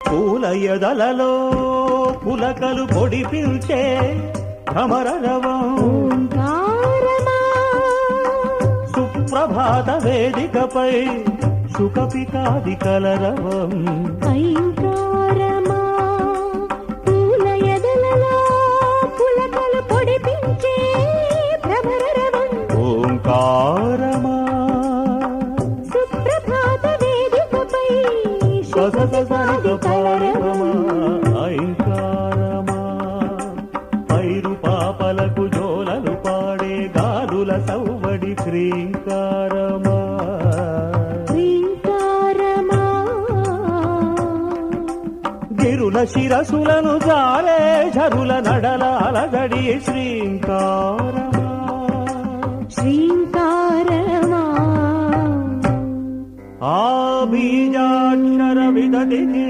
పూల ఎదలలో పులకలు పొడిపించే భ్రమరరవం ఓంకారమా సుప్రభాత వేదికపై సుఖపికాది కలరవం ఐంకారమా పూల ఎదలలో పులకలు పొడిపించే భ్రమరరవం ఓంకారమా సుప్రభాత వేదికపై సదసదనిక పారవమా ఐంకారమా పైరు పాపలకు జోలలు పాడే గాలుల సవ్వడి శ్రీంకారమా శ్రీంకారమా గిరుల శిరసులను జారే ఝరుల నడల అలగడి శ్రీంకారమా శ్రీంకారమా ఆ బీజాక్షర విదతికి